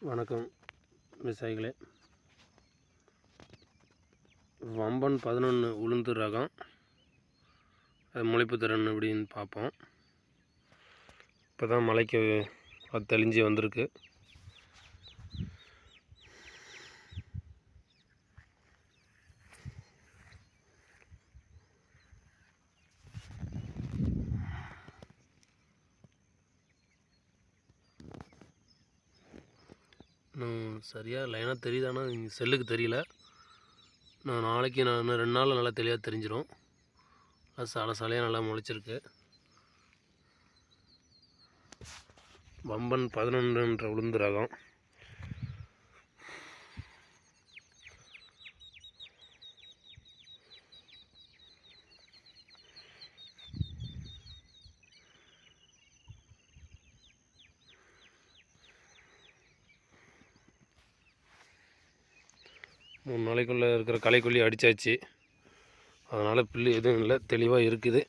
வணக்கம் விவசாயிகளே. வம்பன் 11 உளுந்து ரகம், அது முளைப்பு திறன் எப்படின்னு பார்ப்போம். இப்போ தான் மழைக்கு அது தெளிஞ்சு வந்திருக்கு. இன்னும் சரியாக லைனாக தெரியுதானா நீங்கள் செல்லுக்கு தெரியல. நான் நாளைக்கு நான் 2 நாளில் நல்லா தெளிவாக தெரிஞ்சிடும். அது சாலையாக நல்லா முளைச்சிருக்கு. வம்பன் 11 உளுந்து ரகம். மூணு நாளைக்குள்ளே இருக்கிற களைக்கொல்லி அடித்தாச்சு. அதனால் புல்லு எதுவும் இல்லை, தெளிவாக இருக்குது.